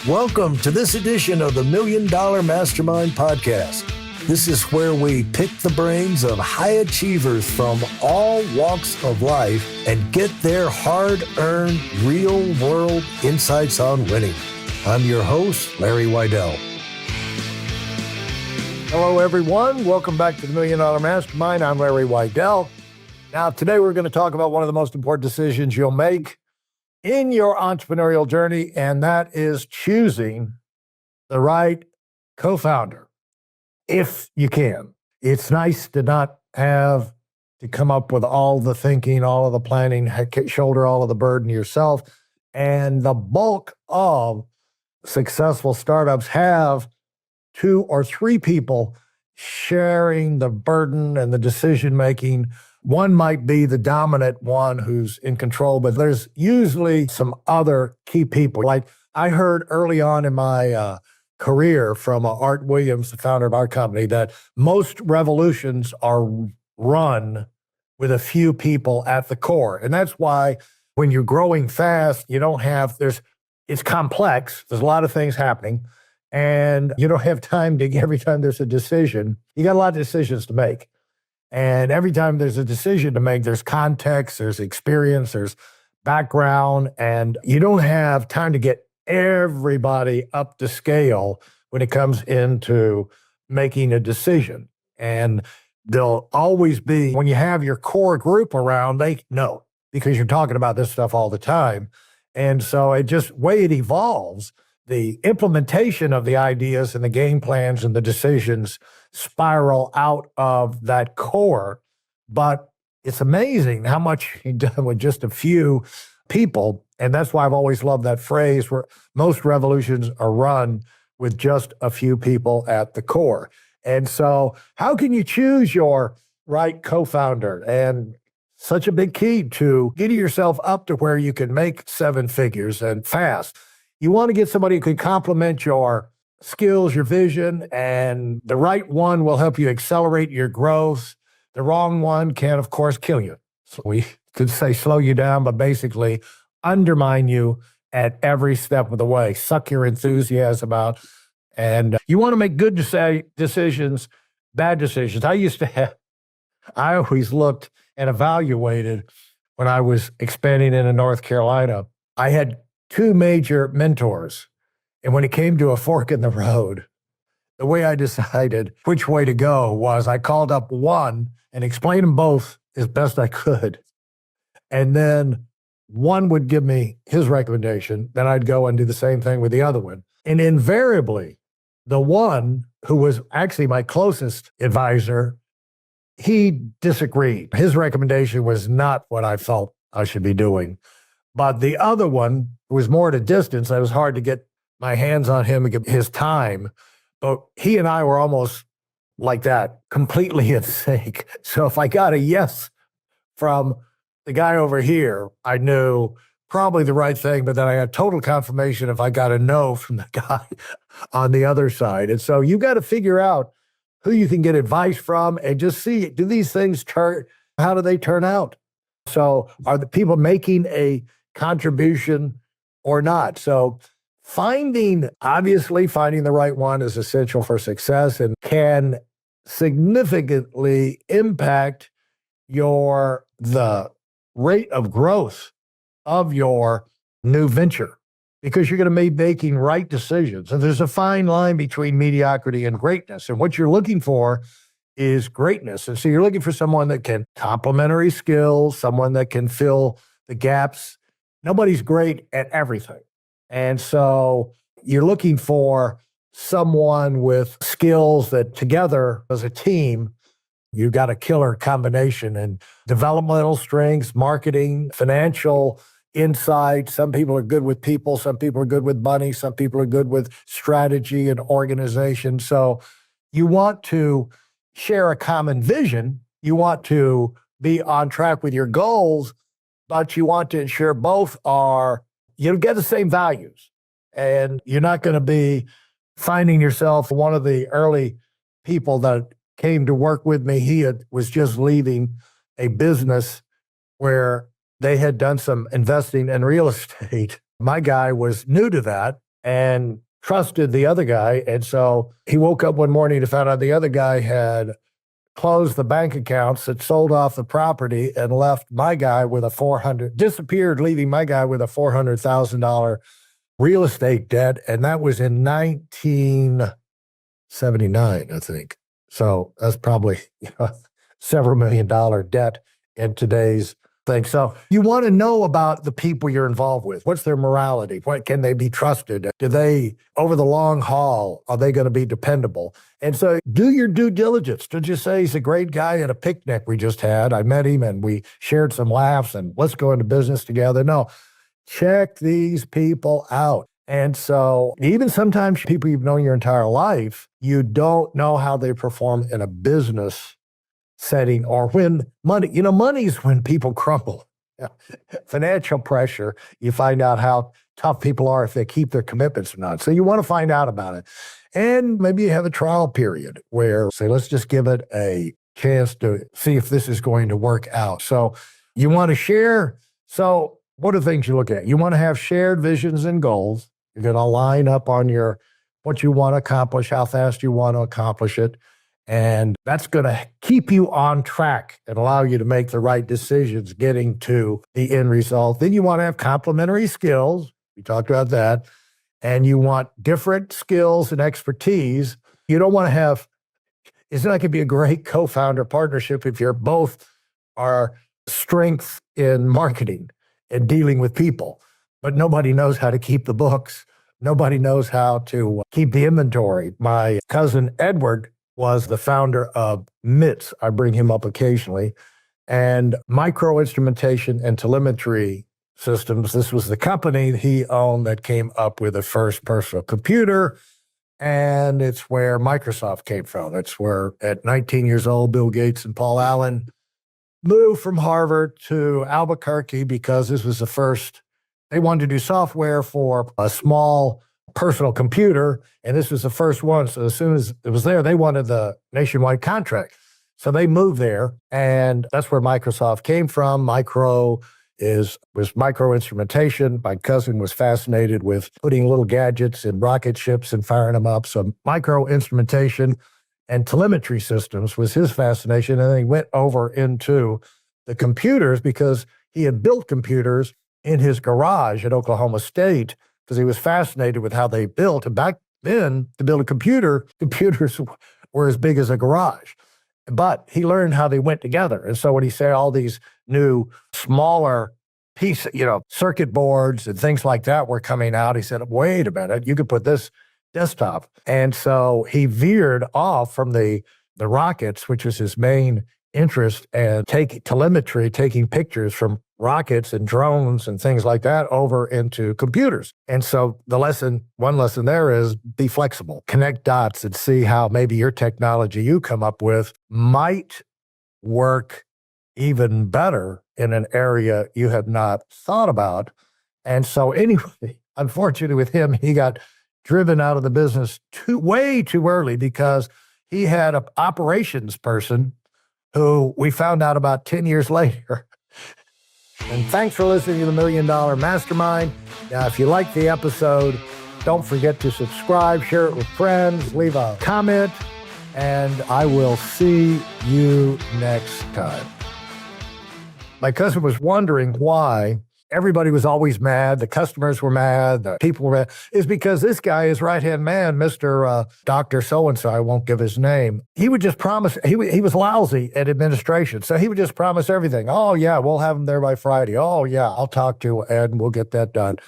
Welcome to this edition of the Million Dollar Mastermind podcast. This is where we pick the brains of high achievers from all walks of life and get their hard-earned, real-world insights on winning. I'm your host, Larry Weidel. Hello, everyone. Welcome back to the Million Dollar Mastermind. I'm Larry Weidel. Now, today we're going to talk about one of the most important decisions you'll make in your entrepreneurial journey, and that is choosing the right co-founder, if you can. It's nice to not have to come up with all the thinking, all of the planning, shoulder all of the burden yourself. And the bulk of successful startups have 2 or 3 people sharing the burden and the decision-making. One might be the dominant one who's in control, but there's usually some other key people. Like I heard early on in my career from Art Williams, the founder of our company, that most revolutions are run with a few people at the core. And that's why when you're growing fast, you don't have, it's complex. There's a lot of things happening and you don't have time to, every time there's a decision, you got a lot of decisions to make. And every time there's a decision to make, there's context, there's experience, there's background, and you don't have time to get everybody up to scale when it comes into making a decision. And there'll always be, when you have your core group around, they know because you're talking about this stuff all the time. And so it just, way it evolves, the implementation of the ideas and the game plans and the decisions spiral out of that core. But it's amazing how much you've done with just a few people. And that's why I've always loved that phrase where most revolutions are run with just a few people at the core. And so how can you choose your right co-founder? And such a big key to getting yourself up to where you can make 7 figures and fast. You want to get somebody who can complement your skills, your vision, and the right one will help you accelerate your growth. The wrong one can, of course, kill you. So we could say slow you down, but basically undermine you at every step of the way, suck your enthusiasm out. And you want to make good decisions, bad decisions. I always looked and evaluated when I was expanding into North Carolina. I had 2 major mentors. And when it came to a fork in the road, the way I decided which way to go was I called up one and explained them both as best I could. And then one would give me his recommendation. Then I'd go and do the same thing with the other one. And invariably, the one who was actually my closest advisor, he disagreed. His recommendation was not what I felt I should be doing. But the other one was more at a distance. It was hard to get my hands on him and get his time. But he and I were almost like that, completely in sync. So if I got a yes from the guy over here, I knew probably the right thing, but then I had total confirmation if I got a no from the guy on the other side. And so you got to figure out who you can get advice from and just see, do these things how do they turn out? So are the people making a contribution or not? So obviously finding the right one is essential for success and can significantly impact the rate of growth of your new venture because you're going to be making right decisions. And there's a fine line between mediocrity and greatness. And what you're looking for is greatness. And so you're looking for someone that can complementary skills, someone that can fill the gaps. Nobody's great at everything. And so you're looking for someone with skills that together as a team, you've got a killer combination in developmental strengths, marketing, financial insight. Some people are good with people. Some people are good with money. Some people are good with strategy and organization. So you want to share a common vision. You want to be on track with your goals, but you want to ensure both you get the same values. And you're not going to be finding yourself one of the early people that came to work with me. He was just leaving a business where they had done some investing in real estate. My guy was new to that. and trusted the other guy. And so he woke up one morning to find out the other guy had closed the bank accounts, that sold off the property, and left my guy with disappeared, leaving my guy with a $400,000 real estate debt. And that was in 1979, I think. So that's probably several $1 million debt in today's thing. So you want to know about the people you're involved with. What's their morality? What can they be trusted? Do they, over the long haul, are they going to be dependable? And so do your due diligence. Don't just say he's a great guy at a picnic we just had. I met him and we shared some laughs and let's go into business together. No, check these people out. And so even sometimes people you've known your entire life, you don't know how they perform in a business setting or when money's when people crumble. Yeah. Financial pressure, you find out how tough people are if they keep their commitments or not. So you want to find out about it. And maybe you have a trial period where say, let's just give it a chance to see if this is going to work out. So you want to share. So what are the things you look at? You want to have shared visions and goals. You're going to line up on what you want to accomplish, how fast you want to accomplish it. And that's going to keep you on track and allow you to make the right decisions getting to the end result. Then you want to have complementary skills. We talked about that. And you want different skills and expertise. You don't want to have, it's not going to be a great co-founder partnership if you're both are strength in marketing and dealing with people, but nobody knows how to keep the books. Nobody knows how to keep the inventory. My cousin Edward was the founder of MITS. I bring him up occasionally. And micro instrumentation and telemetry systems. This was the company he owned that came up with the first personal computer. And it's where Microsoft came from. It's where at 19 years old, Bill Gates and Paul Allen moved from Harvard to Albuquerque because this was the first, they wanted to do software for a small personal computer, and this was the first one. So as soon as it was there, they wanted the nationwide contract. So they moved there, and that's where Microsoft came from. Was micro instrumentation. My cousin was fascinated with putting little gadgets in rocket ships and firing them up. So micro instrumentation and telemetry systems was his fascination. And then he went over into the computers because he had built computers in his garage at Oklahoma State because he was fascinated with how they built. And back then, to build a computer, computers were as big as a garage. But he learned how they went together. And so when he said all these new, smaller pieces, circuit boards and things like that were coming out, he said, wait a minute, you could put this desktop. And so he veered off from the rockets, which was his main interest, and taking telemetry, taking pictures from rockets and drones and things like that over into computers. And so one lesson there is be flexible, connect dots and see how maybe your technology you come up with might work even better in an area you have not thought about. And so anyway, unfortunately with him, he got driven out of the business way too early because he had an operations person who we found out about 10 years later. And thanks for listening to the Million Dollar Mastermind. Now, if you like the episode, don't forget to subscribe, share it with friends, leave a comment, and I will see you next time. My cousin was wondering why everybody was always mad. The customers were mad. The people were mad. It's because this guy, his right-hand man, Mr. Dr. So-and-so, I won't give his name, he would just promise. He was lousy at administration. So he would just promise everything. Oh, yeah, we'll have him there by Friday. Oh, yeah, I'll talk to Ed and we'll get that done.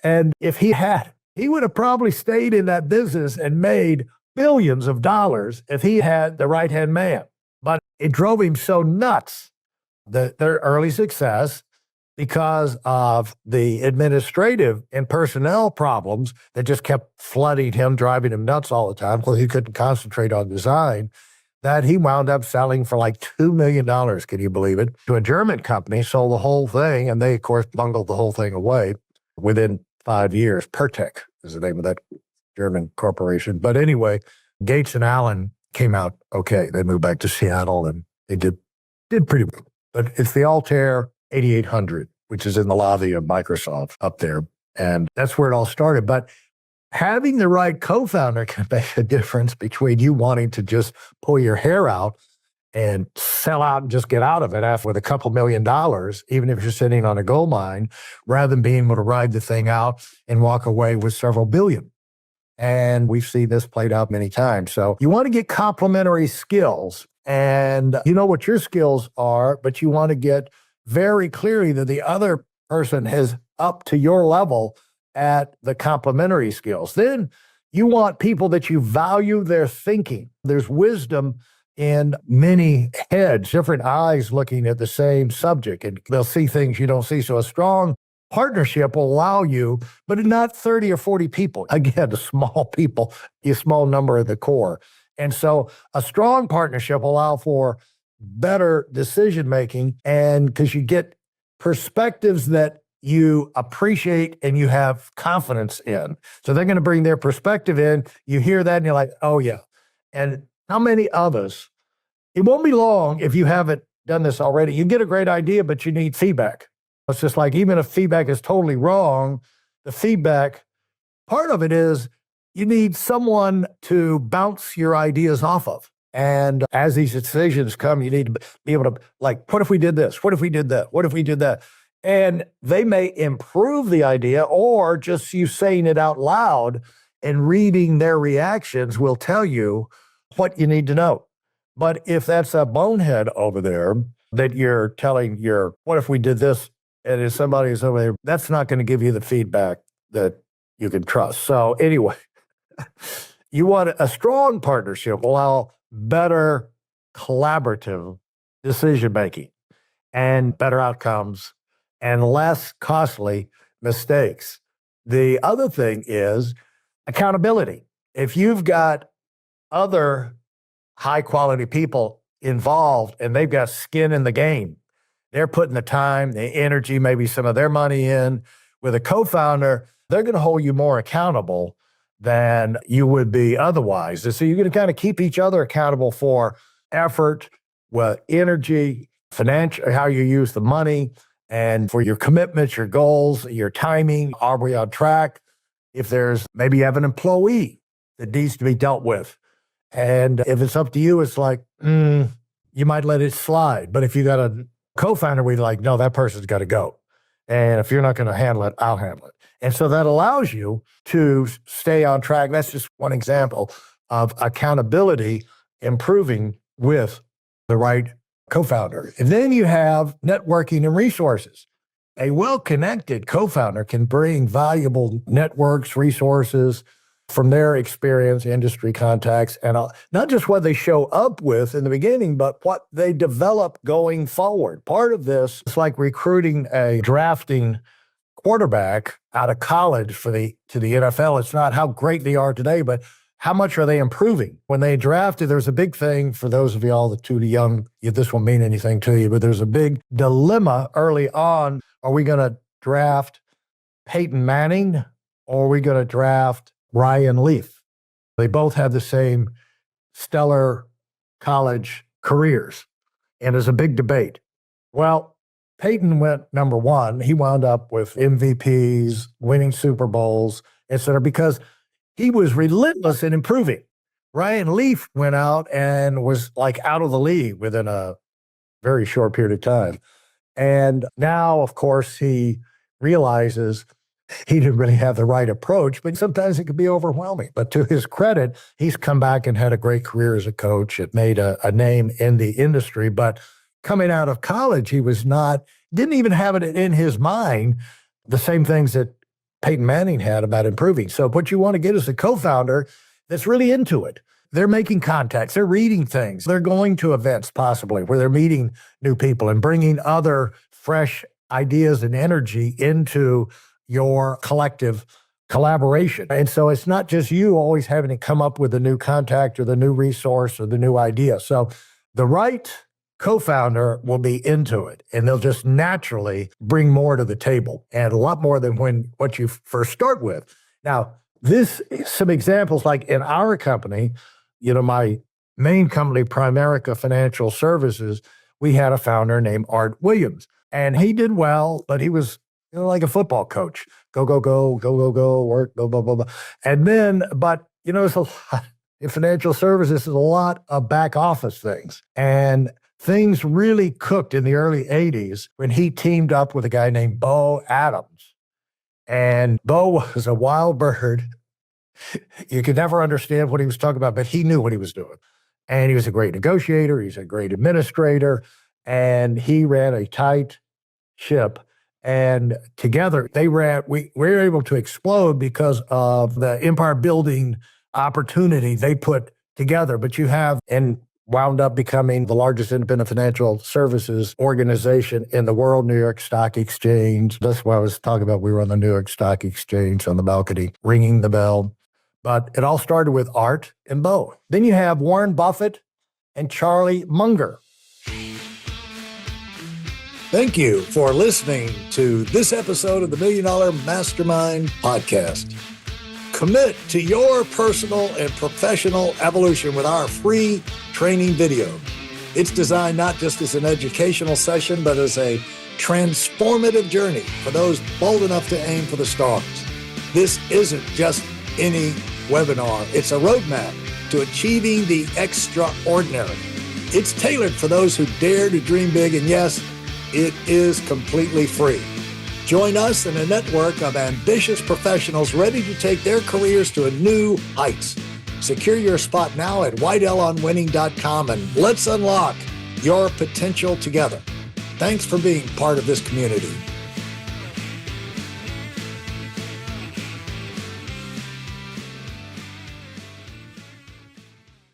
And if he would have probably stayed in that business and made billions of dollars if he had the right-hand man. But it drove him so nuts, their early success, because of the administrative and personnel problems that just kept flooding him, driving him nuts all the time because he couldn't concentrate on design, that he wound up selling for like $2 million, can you believe it, to a German company, sold the whole thing, and they, of course, bungled the whole thing away within 5 years. Pertec is the name of that German corporation. But anyway, Gates and Allen came out okay. They moved back to Seattle, and they did pretty well. But it's the Altair 8800, which is in the lobby of Microsoft up there. And that's where it all started. But having the right co-founder can make a difference between you wanting to just pull your hair out and sell out and just get out of it after with a couple $1,000,000, even if you're sitting on a gold mine, rather than being able to ride the thing out and walk away with several billion. And we've seen this played out many times. So you want to get complementary skills, and you know what your skills are, but you want to get very clearly that the other person is up to your level at the complementary skills. Then you want people that you value their thinking. There's wisdom in many heads, different eyes looking at the same subject, and they'll see things you don't see. So a strong partnership will allow you, but not 30 or 40 people. Again, the small people, a small number at the core. And so a strong partnership will allow for better decision making, and because you get perspectives that you appreciate and you have confidence in. So they're going to bring their perspective in. You hear that and you're like, oh yeah. And how many of us, it won't be long if you haven't done this already. You get a great idea, but you need feedback. It's just like, even if feedback is totally wrong, the feedback, part of it is you need someone to bounce your ideas off of. And as these decisions come, you need to be able to, like, what if we did this? What if we did that? What if we did that? And they may improve the idea, or just you saying it out loud and reading their reactions will tell you what you need to know. But if that's a bonehead over there that you're telling what if we did this? And if somebody's over there, that's not going to give you the feedback that you can trust. So anyway, you want a strong partnership, allow better collaborative decision-making and better outcomes and less costly mistakes. The other thing is accountability. If you've got other high-quality people involved and they've got skin in the game, they're putting the time, the energy, maybe some of their money in. With a co-founder, they're going to hold you more accountable than you would be otherwise. And so you're going to kind of keep each other accountable for effort, energy, financial, how you use the money, and for your commitments, your goals, your timing. Are we on track? If there's, maybe you have an employee that needs to be dealt with. And if it's up to you, it's like, you might let it slide. But if you got a co-founder, we're like, no, that person's got to go. And if you're not going to handle it, I'll handle it. And so that allows you to stay on track. That's just one example of accountability improving with the right co-founder. And then you have networking and resources. A well-connected co-founder can bring valuable networks, resources from their experience, industry contacts, and not just what they show up with in the beginning, but what they develop going forward. Part of this is like recruiting a drafting quarterback out of college to the NFL. It's not how great they are today, but how much are they improving? When they drafted, there's a big thing for those of y'all that too young, this won't mean anything to you, but there's a big dilemma early on. Are we going to draft Peyton Manning, or are we going to draft Ryan Leaf? They both have the same stellar college careers, and there's a big debate. Well, Peyton went number one. He wound up with MVPs, winning Super Bowls, et cetera, because he was relentless in improving. Ryan Leaf went out and was like out of the league within a very short period of time. And now, of course, he realizes he didn't really have the right approach, but sometimes it could be overwhelming. But to his credit, he's come back and had a great career as a coach. It made a name in the industry. But coming out of college, he didn't even have it in his mind, the same things that Peyton Manning had about improving. So what you want to get is a co-founder that's really into it. They're making contacts. They're reading things. They're going to events possibly where they're meeting new people and bringing other fresh ideas and energy into your collective collaboration. And so it's not just you always having to come up with a new contact or the new resource or the new idea. So the right co-founder will be into it, and they'll just naturally bring more to the table, and a lot more than what you first start with. Now, some examples, like in our company, my main company, Primerica Financial Services, we had a founder named Art Williams, and he did well, but he was like a football coach. Go, go, go, go, go, go, work, go, blah, blah, blah. And then, but, it's a lot, in financial services, is a lot of back office things. And things really cooked in the early 80s when he teamed up with a guy named Bo Adams. And Bo was a wild bird. You could never understand what he was talking about, but he knew what he was doing. And he was a great negotiator. He's a great administrator. And he ran a tight ship. And together we were able to explode because of the empire building opportunity they put together. But and wound up becoming the largest independent financial services organization in the world, New York Stock Exchange. That's what I was talking about. We were on the New York Stock Exchange on the balcony, ringing the bell. But it all started with Art and Bo. Then you have Warren Buffett and Charlie Munger. Thank you for listening to this episode of the Million Dollar Mastermind podcast. Commit to your personal and professional evolution with our free training video. It's designed not just as an educational session, but as a transformative journey for those bold enough to aim for the stars. This isn't just any webinar. It's a roadmap to achieving the extraordinary. It's tailored for those who dare to dream big, and yes, it is completely free. Join us in a network of ambitious professionals ready to take their careers to new heights. Secure your spot now at WeidelOnWinning.com, and let's unlock your potential together. Thanks for being part of this community.